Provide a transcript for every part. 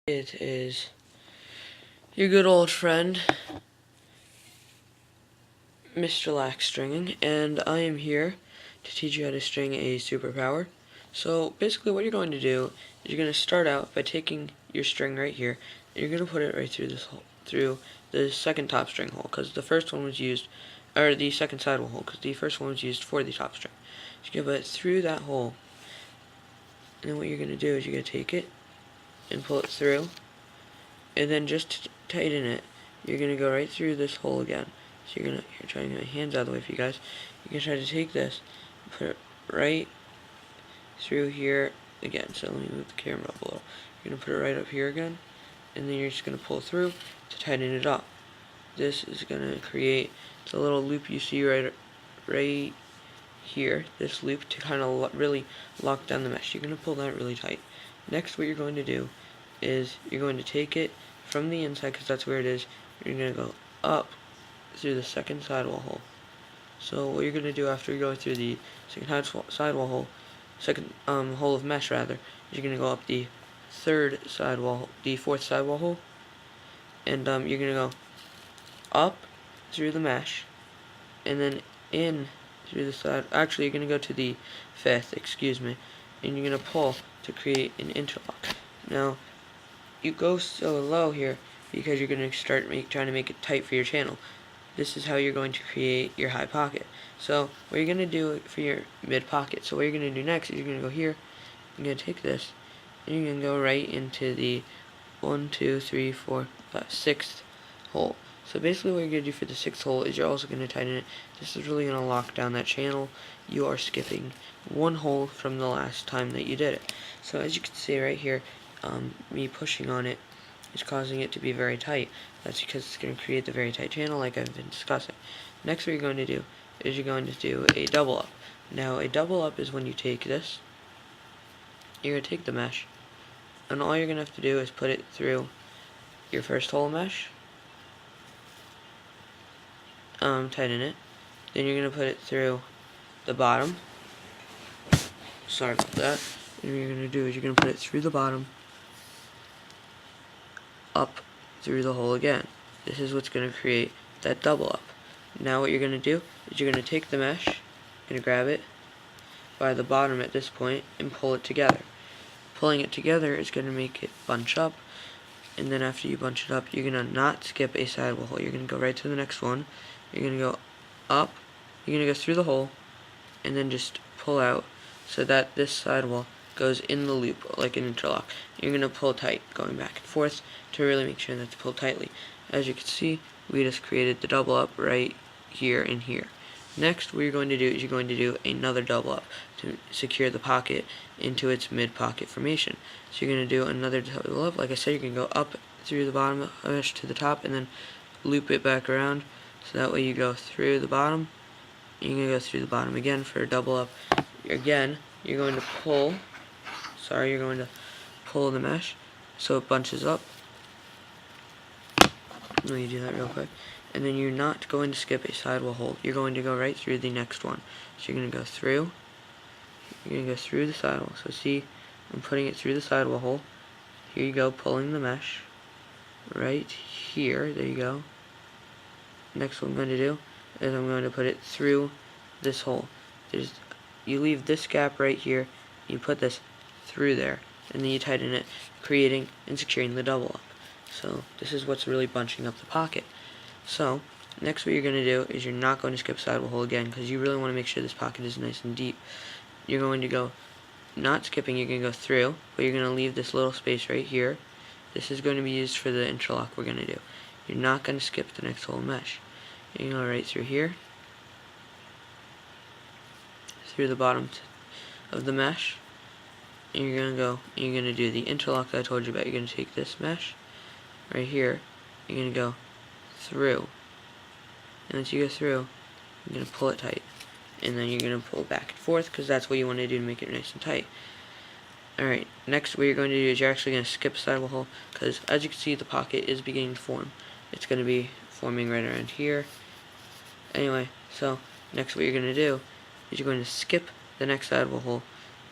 It is your good old friend, MrLax Stringing, and I am here to teach you how to string a superpower. So basically what you're going to do is you're going to start out by taking your string right here, and you're going to put it right through this hole, through the second top string hole, because the first one was used, or the second sidewall hole, because the first one was used for the top string. So you're going to put it through that hole, and then what you're going to do is you're going to take it and pull it through, and then just to tighten it, you're going to go right through this hole again. So you're trying to get my hands out of the way for you guys. You can try to take this, put it right through here again. So let me move the camera up a little. You're going to put it right up here again, and then you're just going to pull through to tighten it up. This is going to create the little loop you see right here, this loop, to kind of really lock down the mesh. You're going to pull that really tight. Next, what you're going to do is you're going to take it from the inside, because that's where it is. You're going to go up through the second sidewall hole. So what you're going to do after you go through the second sidewall hole, second hole of mesh rather, is you're going to go up the third sidewall, the fourth sidewall hole, and you're going to go up through the mesh, and then in through the side. Actually, you're going to go to the fifth, excuse me, and you're going to pull to create an interlock. Now, you go so low here because you're going to start trying to make it tight for your channel. This is how you're going to create your high pocket. So what you're going to do for your mid pocket, so what you're going to do next is you're going to go here, you're going to take this, and you're going to go right into the 1, 2, 3, 4, 5, 6th hole. So basically what you're going to do for the 6th hole is you're also going to tighten it. This is really going to lock down that channel. You are skipping one hole from the last time that you did it. So as you can see right here, me pushing on it is causing it to be very tight. That's because it's going to create the very tight channel like I've been discussing. Next what you're going to do is you're going to do a double up. Now a double up is when you take this, you're going to take the mesh, and all you're going to have to do is put it through your first hole mesh, tighten it, then you're going to put it through the bottom, sorry about that, and what you're going to do is you're going to put it through the bottom, up through the hole again. This is what's going to create that double up. Now what you're going to do is you're going to take the mesh, you're going to grab it by the bottom at this point and pull it together. Pulling it together is going to make it bunch up, and then after you bunch it up, you're going to not skip a sidewall hole. You're going to go right to the next one. You're going to go up, you're going to go through the hole, and then just pull out so that this sidewall goes in the loop like an interlock. You're going to pull tight, going back and forth to really make sure that's pulled tightly. As you can see, we just created the double up right here and here. Next, what you're going to do is you're going to do another double up to secure the pocket into its mid pocket formation. So you're going to do another double up. Like I said, you're going to go up through the bottom mesh to the top and then loop it back around. So that way you go through the bottom, and you're going to go through the bottom again for a double up. Again, you're going to pull, you're going to pull the mesh so it bunches up. Let me do that real quick. And then you're not going to skip a sidewall hole. You're going to go right through the next one. So you're going to go through. You're going to go through the sidewall. So see, I'm putting it through the sidewall hole. Here you go, pulling the mesh. Right here. There you go. Next what I'm going to do is I'm going to put it through this hole. You leave this gap right here. You put this through there. And then you tighten it, creating and securing the double up. So this is what's really bunching up the pocket. So next what you're going to do is you're not going to skip sidewall hole again, because you really want to make sure this pocket is nice and deep. You're going to go, not skipping, you're going to go through, but you're going to leave this little space right here. This is going to be used for the interlock we're going to do. You're not going to skip the next hole mesh. You're going to go right through here, through the bottom of the mesh, and you're going to go, and you're going to do the interlock that I told you about. You're going to take this mesh right here, you're going to go through, and once you go through, you're going to pull it tight, and then you're going to pull back and forth, because that's what you want to do to make it nice and tight. Alright, next what you're going to do is you're actually going to skip a sidewall hole, because as you can see the pocket is beginning to form. It's going to be forming right around here. Anyway, so next what you're going to do is you're going to skip the next sidewall hole,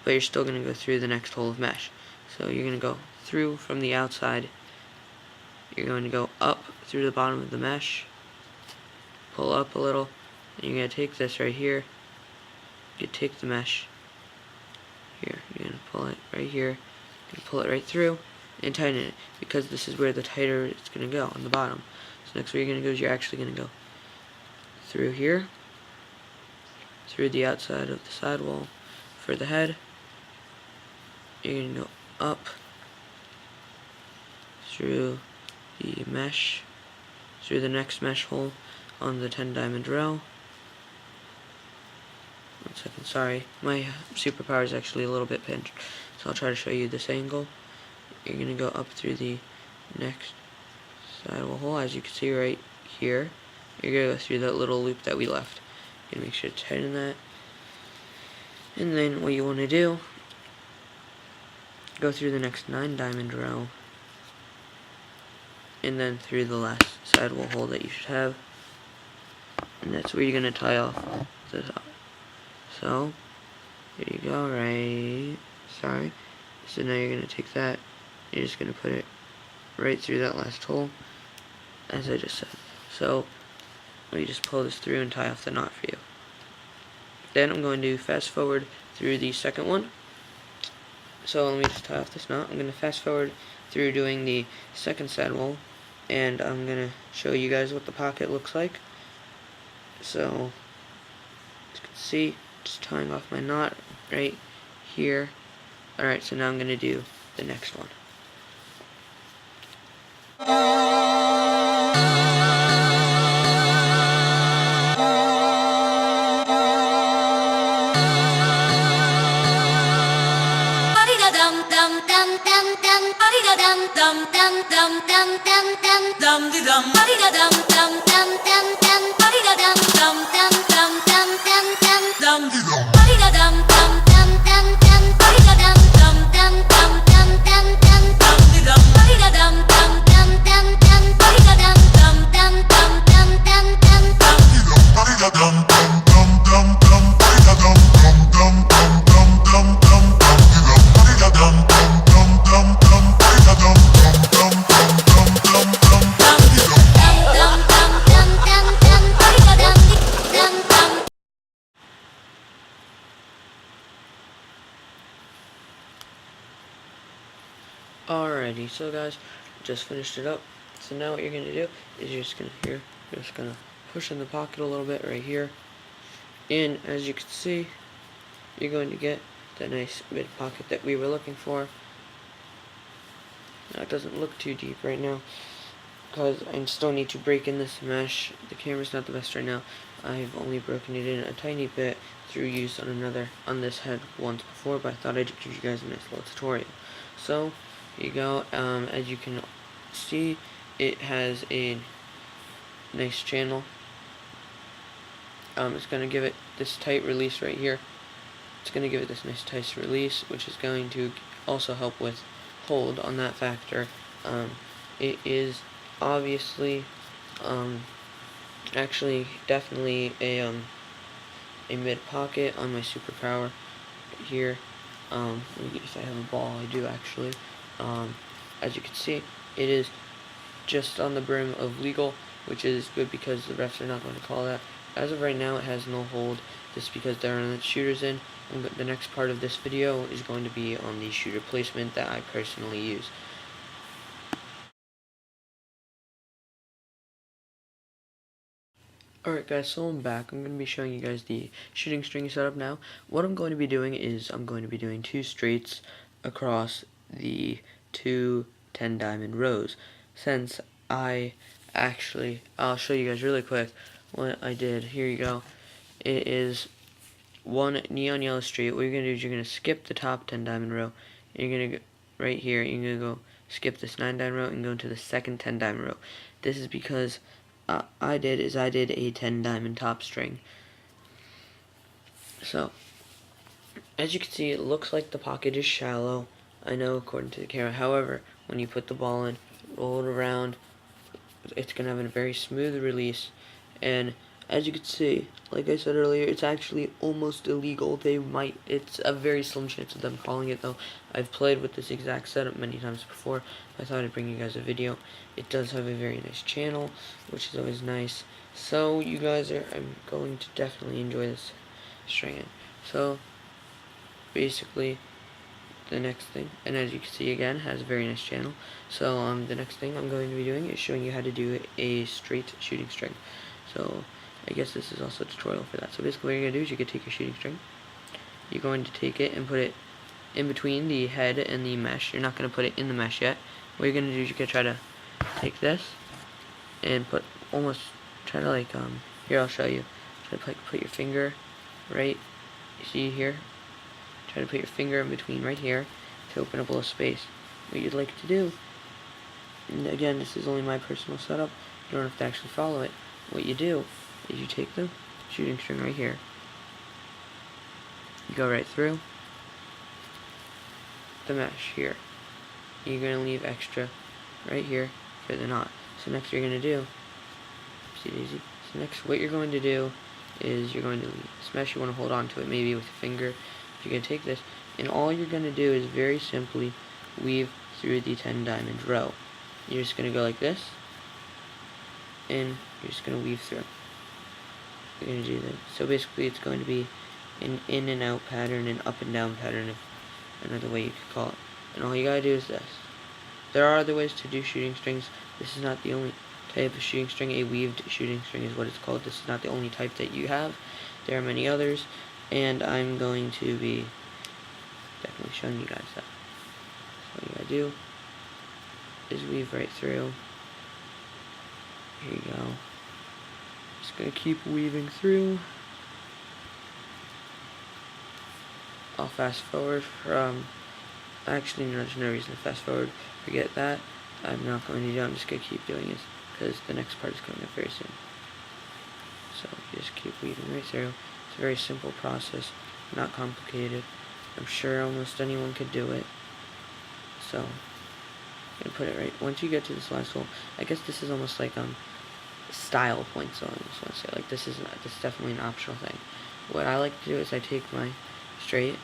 but you're still going to go through the next hole of mesh. So you're going to go through from the outside. You're going to go up through the bottom of the mesh, pull up a little, and you're going to take this right here. You take the mesh here, you're going to pull it right here, you pull it right through, and tighten it, because this is where the tighter it's going to go, on the bottom. So next what you're going to go is you're actually going to go through here, through the outside of the sidewall for the head. You're going to go up through the mesh, through the next mesh hole on the 10 diamond row. 1 second, sorry, my Super Power is actually a little bit pinched, so I'll try to show you this angle. You're going to go up through the next sidewall hole, as you can see right here. You're going to go through that little loop that we left. You're going to make sure to tighten that. And then what you want to do, go through the next 9 diamond row, and then through the last sidewall hole that you should have. And that's where you're going to tie off the top. So, here you go, right, sorry. So now you're going to take that, you're just going to put it right through that last hole, as I just said. So, we just pull this through and tie off the knot for you. Then I'm going to fast forward through the second one. So let me just tie off this knot. I'm going to fast forward through doing the second sidewall, and I'm going to show you guys what the pocket looks like. So, as you can see, just tying off my knot right here. Alright, so now I'm going to do the next one. Alrighty, so guys, just finished it up. So now what you're going to do is you're just going to push in the pocket a little bit right here. And as you can see, you're going to get that nice mid pocket that we were looking for. Now it doesn't look too deep right now, because I still need to break in this mesh. The camera's not the best right now. I've only broken it in a tiny bit through use on this head once before, but I thought I'd give you guys a nice little tutorial. So, here you go. As you can see, it has a nice channel. It's going to give it this tight release right here. It's going to give it this nice tight release, which is going to also help with hold on that factor. It is obviously actually definitely a mid pocket on my Super Power here. If I have a ball, I do actually. As you can see, it is just on the brim of legal, which is good because the refs are not going to call that. As of right now, it has no hold, just because there aren't shooters in. And the next part of this video is going to be on the shooter placement that I personally use. Alright guys, so I'm back. I'm going to be showing you guys the shooting string setup now. What I'm going to be doing is I'm going to be doing 2 straights across the 2 10 diamond rows. Since I'll show you guys really quick what I did. Here you go. It is 1 neon yellow straight. What you're going to do is you're going to skip the top 10 diamond row. And you're going to go right here. You're going to go skip this 9 diamond row and go into the second 10 diamond row. This is because I did a 10 diamond top string. So, as you can see, it looks like the pocket is shallow. I know, according to the camera. However, when you put the ball in, roll it around, it's going to have a very smooth release. And as you can see, like I said earlier, it's actually almost illegal. It's a very slim chance of them calling it, though. I've played with this exact setup many times before. I thought I'd bring you guys a video. It does have a very nice channel, which is always nice. So you guys I'm going to definitely enjoy this stringing. So basically, the next thing, and as you can see again, has a very nice channel. So the next thing I'm going to be doing is showing you how to do a straight shooting string. So I guess this is also a tutorial for that. So basically what you're going to do is you can take your shooting string, you're going to take it and put it in between the head and the mesh. You're not going to put it in the mesh yet. What you're going to do is you're going to try to take this and try to like, here I'll show you. Try to put your finger right, you see here? Try to put your finger in between right here to open up a little space. What you'd like to do, and again, this is only my personal setup, you don't have to actually follow it. What you do is you take the shooting string right here, you go right through the mesh here. You're going to leave extra right here for the knot. So next you're going to do, see daisy. So next what you're going to do is you're going to leave this mesh. You want to hold on to it maybe with your finger. You're going to take this, and all you're going to do is very simply weave through the 10 diamond row. You're just going to go like this, and you're just going to weave through. You're going to do that. So basically it's going to be an in and out pattern, an up and down pattern, if another way you could call it. And all you gotta do is this. There are other ways to do shooting strings. This is not the only type of shooting string. A weaved shooting string is what it's called. This is not the only type that you have. There are many others, and I'm going to be definitely showing you guys that. So what you gotta do is weave right through. Here you go. Just gonna keep weaving through. I'll fast forward from, actually no, there's no reason to fast forward, forget that, I'm not going to do it, I'm just going to keep doing this, because the next part is coming up very soon. So you just keep weaving right through. It's a very simple process, not complicated. I'm sure almost anyone could do it. So, I'm going to put it right, once you get to this last hole, I guess this is almost like style points on this one, so like this is definitely an optional thing. What I like to do is I take my straight,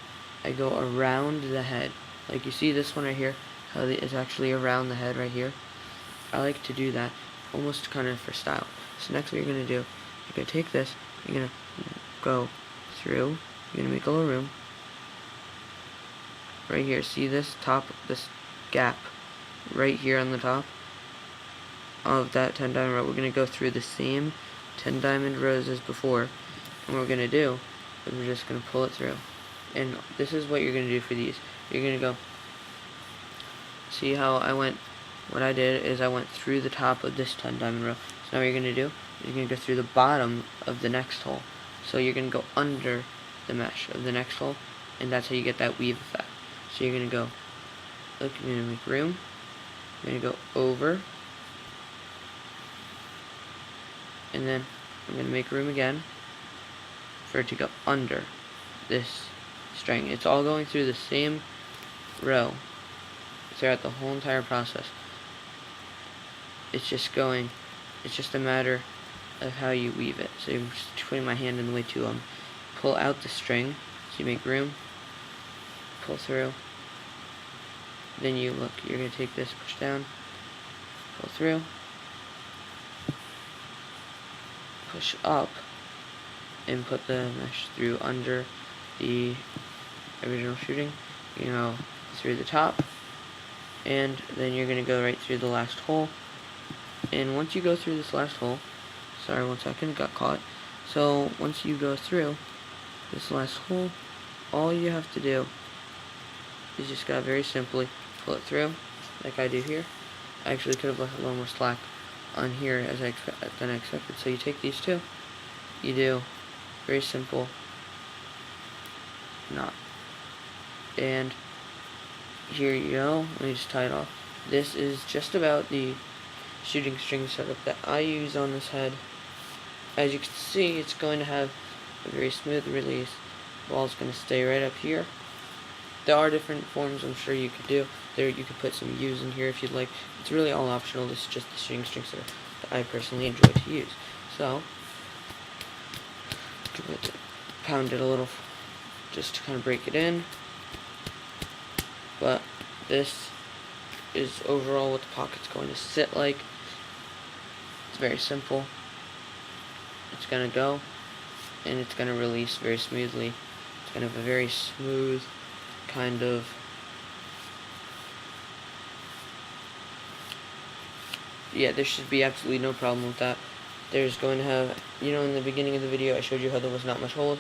I go around the head, like you see this one right here, how it's actually around the head right here. I like to do that almost kind of for style. So next what you're going to do, you're going to take this, you're going to go through, you're going to make a little room right here. See this top, this gap right here on the top of that 10 diamond row. We're going to go through the same 10 diamond rows as before, and what we're going to do is we're just going to pull it through. And this is what you're going to do for these. You're going to go, see how what I did is I went through the top of this 10 diamond row. So now what you're going to do is you're going to go through the bottom of the next hole. So you're going to go under the mesh of the next hole, and that's how you get that weave effect. So you're going to go, look, you're going to make room, you're going to go over, and then I'm going to make room again for it to go under this string. It's all going through the same row throughout the whole entire process. It's just a matter of how you weave it. So I'm just putting my hand in the way to pull out the string. So you make room, pull through, then you're going to take this, push down, pull through, push up, and put the mesh through under the original shooting. You know, through the top, and then you're going to go right through the last hole. And once you go through this last hole, sorry, 1 second, it got caught. So once you go through this last hole, all you have to do is just gotta very simply pull it through, like I do here. I actually could have left a little more slack on here than I expected. So you take these two, you do very simple knot, and here you go. Let me just tie it off. This is just about the shooting string setup that I use on this head. As you can see, it's going to have a very smooth release. The ball's going to stay right up here. There are different forms I'm sure you could do. There you could put some U's in here if you'd like. It's really all optional. This is just the shooting string setup that I personally enjoy to use. So pound it a little just to kind of break it in. But this is overall what the pocket's going to sit like. It's very simple. It's going to go, and it's going to release very smoothly. It's going to have a very smooth kind of there should be absolutely no problem with that. There's going to have, in the beginning of the video I showed you how there was not much hold.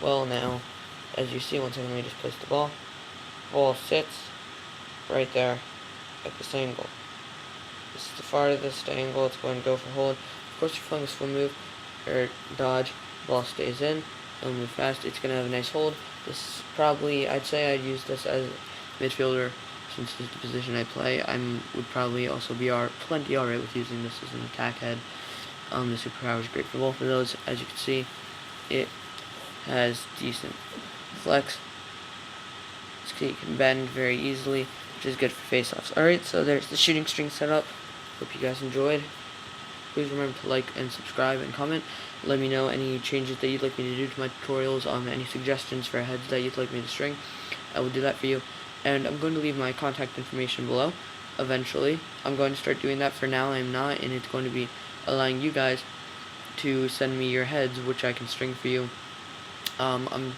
Well, now, as you see, one second, let me just place the ball. Ball sits right there at this angle. This is the farthest angle it's going to go for hold. Of course, if you're playing a swim move or dodge, ball stays in, it'll move fast. It's going to have a nice hold. This is probably, I'd say I'd use this as midfielder, since it's the position I play. I would probably also be plenty alright with using this as an attack head. The Super Power is great for both of those. As you can see, it has decent flex. It can bend very easily, which is good for face-offs. Alright, so there's the shooting string setup. Hope you guys enjoyed. Please remember to like and subscribe and comment. Let me know any changes that you'd like me to do to my tutorials, any suggestions for heads that you'd like me to string. I will do that for you. And I'm going to leave my contact information below. Eventually, I'm going to start doing that. For now, I'm not, and it's going to be allowing you guys to send me your heads, which I can string for you. I'm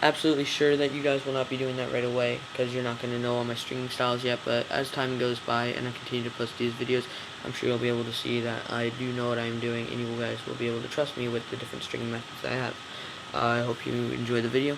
absolutely sure that you guys will not be doing that right away, because you're not going to know all my stringing styles yet, but as time goes by and I continue to post these videos, I'm sure you'll be able to see that I do know what I'm doing, and you guys will be able to trust me with the different stringing methods that I have. I hope you enjoy the video.